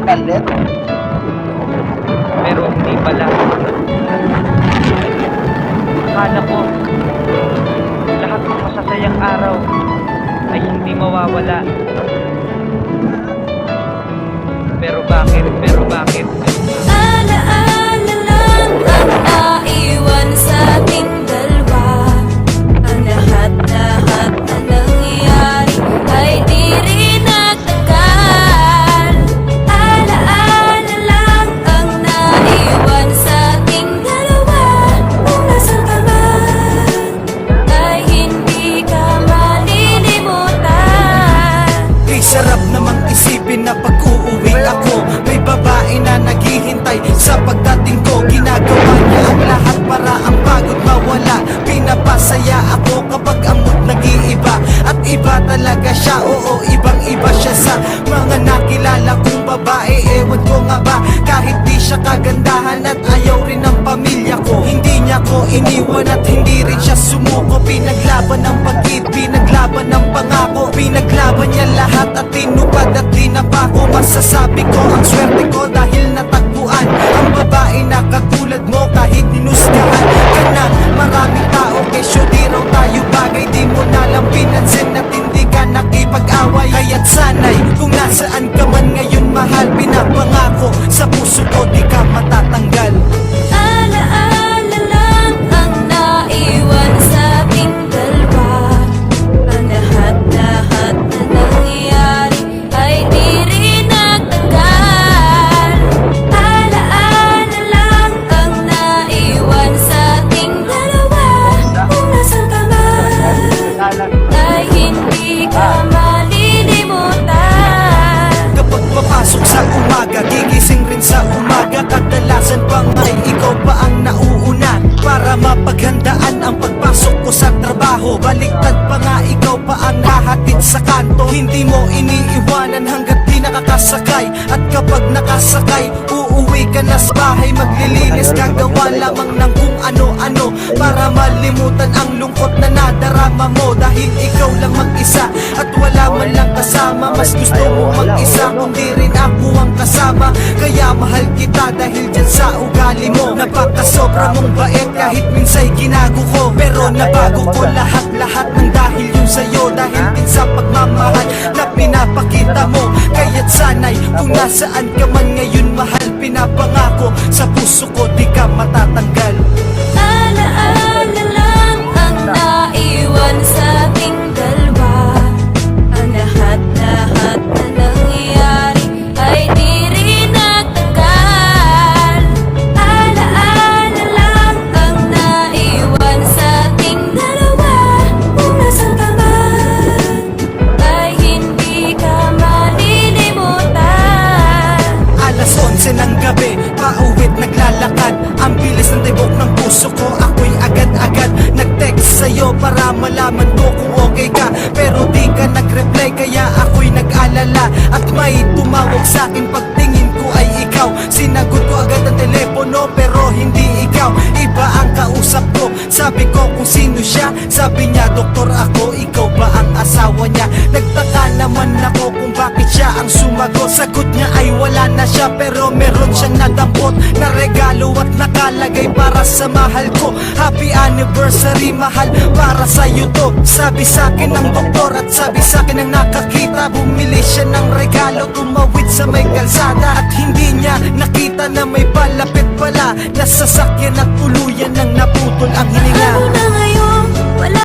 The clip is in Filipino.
galit. Pero hindi pala. Akala ko, lahat ng masasayang araw ay hindi mawawala. Pero bakit? Alaala lang ang naiwan sa ating dalawa. Ang lahat-lahat na nangyari ay di rin nagtagal. Alaala lang ang naiwan sa ating dalawa. Kung nasan ka man ay hindi ka malilimutan. Di sarap namang isipin na pag-uuwi ako, may babae na naghihintay sa pagdating ko. Ginagawa niya ang lahat para ang pagod mawala. Pinapasaya ako kapag ang mood nag-iiba. At iba talaga siya, oo, ibang-iba siya sa mga nakilala kong babae. Ewan ko nga ba, kahit di siya kagandahan at ayaw rin ng pamilya ko, hindi niya ko iniwan at hindi rin siya sumuko. Pinaglaban ng pag-ibig, pinaglaban ng pangako, pinaglaban niya lahat at tinupad at dinapako. Masasabi ko ang swerte ko dahil natagpuan ang babae na katulad mo. Kahit ninusgahan ka ng maraming tao, kesyo di raw tayo bagay. Di mo nalang pinansin at hindi ka nakipag-away. Kaya't sanay kung nasaan ka man ngayon mahal, pinapangako sa puso ko di ka matatanggal. Alaala lang ang naiwan sa ating dalawa. Ang lahat-lahat na nangyari ay di rin nagtagal. Alaala lang ang naiwan sa ating dalawa. Kung nasan ka man ay hindi ka malilimutan. Kapag papasok sa umaga, gigising rin sa umaga. Kadalasan pa nga'y ikaw pa ang nauuna para mapaghandaan ang pagpasok ko sa trabaho. Baliktad pa nga, ikaw pa ang nahatid sa kanto. Hindi mo iniiwanan hanggat di nakakasakay. At kapag nakasakay, uuwi ka na sa bahay. Maglilinis, gagawa lamang ng kung ano-ano para malimutan ang lungkot na nadarama mo. Dahil ikaw lang mag-isa at wala man lang kasama. Mas gusto mo mag-isa kung di rin ako ang kasama. Kaya mahal kita dahil dyan sa ugali mo. Napakasobra mong bait kahit minsa'y ginago ko. Pero nabago ko lahat-lahat ng dahil yung sa'yo. Dahil din sa pagmamahal na pinapakita mo. Kaya't sanay kung nasaan ka man ngayon mahal, pinapangako sa puso ko di ka matatanggal. Alaala lang ang naiwan sa ating dalawa. Ang lahat-lahat na nangyari ay di rin nagtagal. Alaala lang ang naiwan sa ating dalawa. Kung nasan ka man ay hindi ka malilimutan. Alas 11 ng gabi, pauwit naglalakad. Ang bilis ng tibok ng puso ko, ako'y agad-agad nag-text sa'yo para malaman ko kung okay ka. Pero di ka nag-reply kaya ako'y nag-alala. At may tumawag sa'kin pagtingin ko ay ikaw. Sinagot ko agad ang telepono pero hindi ikaw. Iba ang kausap ko, sabi ko kung sino siya. Sabi niya doktor ako, ikaw ba ang asawa niya? Nagtaka naman ako kung bakit siya ang sumagot. Sagot niya ay wala na siya pero meron siyang nadampot na regalo at nakalagay para sa mahal ko. Happy anniversary mahal, para sa'yo to. Sabi sa'kin ng doktor at sabi sa'kin ng nakakita. Bumili siya ng regalo, tumawid sa may kalsada. At hindi niya nakita na may palapit pala na sasakyan at tuluyan nang naputol ang hininga.